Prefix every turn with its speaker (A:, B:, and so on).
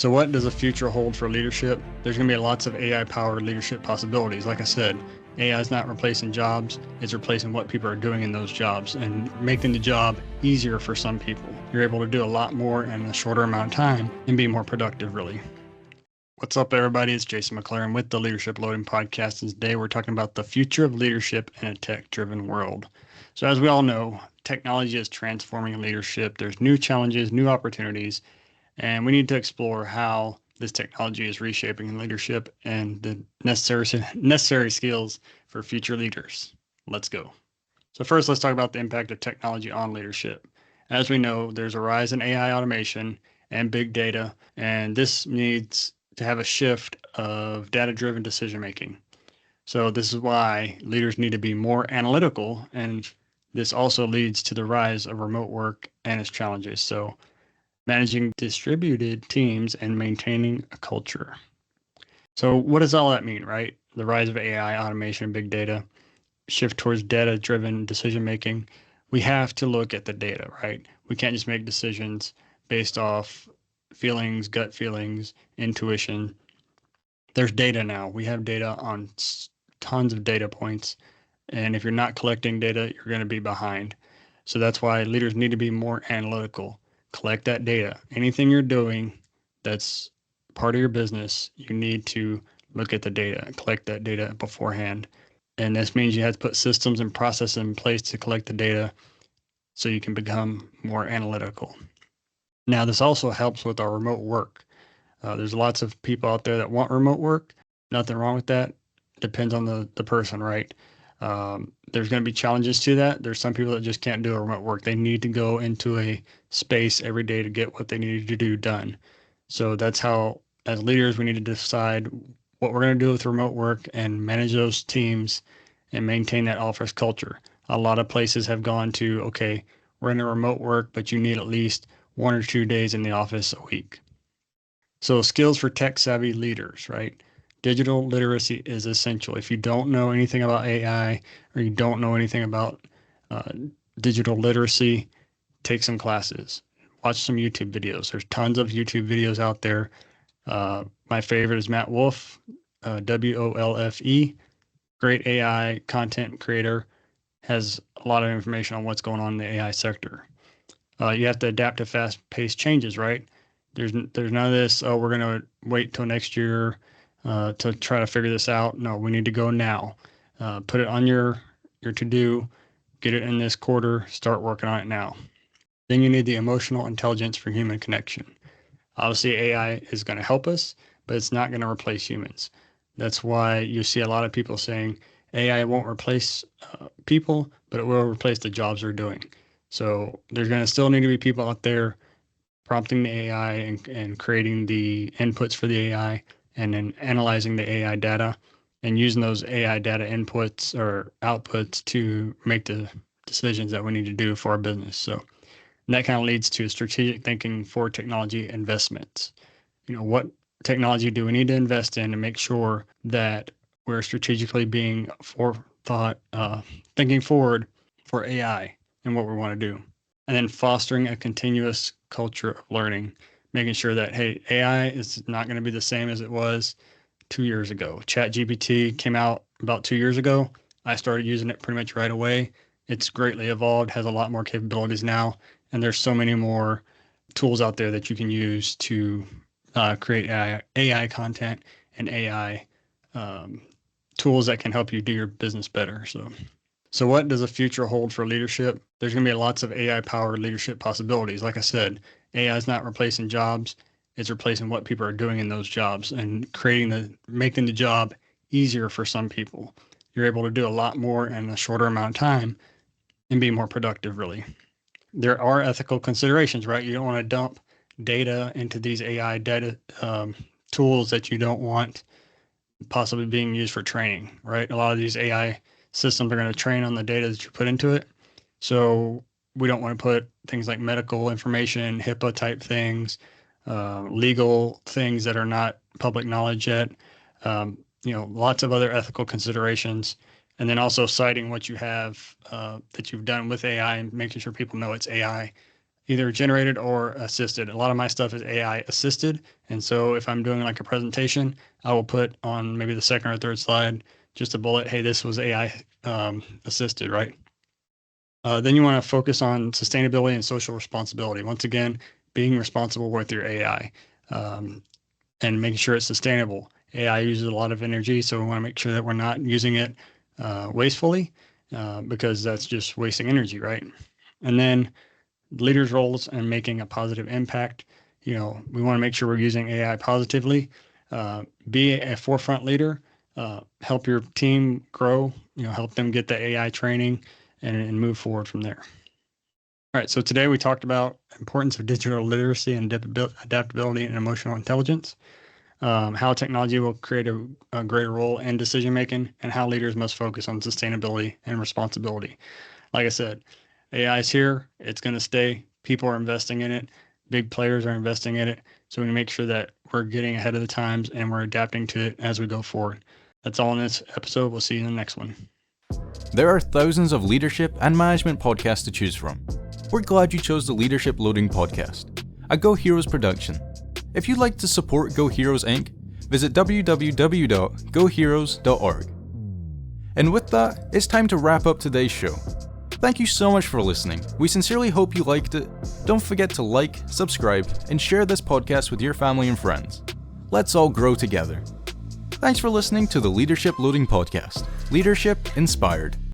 A: So what does the future hold for leadership? There's going to be lots of AI-powered leadership possibilities. Like I said, AI is not replacing jobs, it's replacing what people are doing in those jobs and making the job easier for some people. You're able to do a lot more in a shorter amount of time and be more productive, really. What's up, everybody? It's Jason McClaren with the Leadership Loading Podcast, and today we're talking about the future of leadership in a tech-driven world. So as we all know, technology is transforming leadership. There's new challenges, new opportunities, and we need to explore how this technology is reshaping leadership and the necessary skills for future leaders. Let's go. So first, let's talk about the impact of technology on leadership. As we know, there's a rise in AI automation and big data, and this needs to have a shift of data-driven decision-making. So this is why leaders need to be more analytical, and this also leads to the rise of remote work and its challenges. So managing distributed teams and maintaining a culture. So what does all that mean, right? The rise of AI, automation, big data, shift towards data-driven decision-making. We have to look at the data, right? We can't just make decisions based off feelings, gut feelings, intuition. There's data now. We have data on tons of data points. And if you're not collecting data, you're going to be behind. So that's why leaders need to be more analytical. Collect that data. Anything you're doing that's part of your business, you need to look at the data, collect that data beforehand. And this means you have to put systems and processes in place to collect the data so you can become more analytical. Now, this also helps with our remote work. There's lots of people out there that want remote work. Nothing wrong with that. Depends on the person, right? There's going to be challenges to that. There's some people that just can't do remote work. They need to go into a space every day to get what they need to do done. So that's how, as leaders, we need to decide what we're going to do with remote work and manage those teams and maintain that office culture. A lot of places have gone to, okay, we're in a remote work, but you need at least 1 or 2 days in the office a week. So skills for tech-savvy leaders, right? Digital literacy is essential. If you don't know anything about AI or you don't know anything about digital literacy, take some classes. Watch some YouTube videos. There's tons of YouTube videos out there. My favorite is Matt Wolfe, Wolfe. Great AI content creator. Has a lot of information on what's going on in the AI sector. You have to adapt to fast-paced changes, right? There's none of this, oh, we're going to wait till next year to try to figure this out. No, we need to go now. Put it on your to-do, get it in this quarter, start working on it now. Then you need the emotional intelligence for human connection. Obviously, AI is going to help us, but it's not going to replace humans. That's why you see a lot of people saying AI won't replace people, but it will replace the jobs they're doing. So there's going to still need to be people out there prompting the AI and creating the inputs for the AI and then analyzing the AI data and using those AI data inputs or outputs to make the decisions that we need to do for our business. So that kind of leads to strategic thinking for technology investments. You know, what technology do we need to invest in to make sure that we're strategically being thinking forward for AI and what we want to do. And then fostering a continuous culture of learning, making sure that, hey, AI is not going to be the same as it was 2 years ago. ChatGPT came out about 2 years ago. I started using it pretty much right away. It's greatly evolved, has a lot more capabilities now, and there's so many more tools out there that you can use to create AI content and AI tools that can help you do your business better. So what does the future hold for leadership? There's going to be lots of AI-powered leadership possibilities. Like I said, AI is not replacing jobs. It's replacing what people are doing in those jobs and making the job easier for some people. You're able to do a lot more in a shorter amount of time and be more productive, really. There are ethical considerations, right? You don't want to dump data into these AI data tools that you don't want possibly being used for training, right? A lot of these AI systems are going to train on the data that you put into it. So we don't want to put things like medical information, HIPAA type things, legal things that are not public knowledge yet, lots of other ethical considerations. And then also citing what you have that you've done with AI and making sure people know it's AI either generated or assisted. A lot of my stuff is AI assisted. And so if I'm doing like a presentation, I will put on maybe the second or third slide just a bullet, hey, this was AI assisted, right? Then you want to focus on sustainability and social responsibility. Once again, being responsible with your AI and making sure it's sustainable. AI uses a lot of energy, so we want to make sure that we're not using it wastefully because that's just wasting energy, right? And then leaders' roles and making a positive impact. We want to make sure we're using AI positively. Be a forefront leader. Help your team grow. Help them get the AI training and move forward from there. All right, so today we talked about importance of digital literacy and adaptability and emotional intelligence, how technology will create a greater role in decision making, and how leaders must focus on sustainability and responsibility. Like I said, AI is here. It's going to stay. People are investing in it. Big players are investing in it. So we need to make sure that we're getting ahead of the times and we're adapting to it as we go forward. That's all in this episode. We'll see you in the next one.
B: There are thousands of leadership and management podcasts to choose from. We're glad you chose the Leadership Loading Podcast, a Go Heroes production. If you'd like to support Go Heroes Inc., visit www.goheroes.org. And with that, it's time to wrap up today's show. Thank you so much for listening. We sincerely hope you liked it. Don't forget to like, subscribe, and share this podcast with your family and friends. Let's all grow together. Thanks for listening to the Leadership Loading Podcast. Leadership Inspired.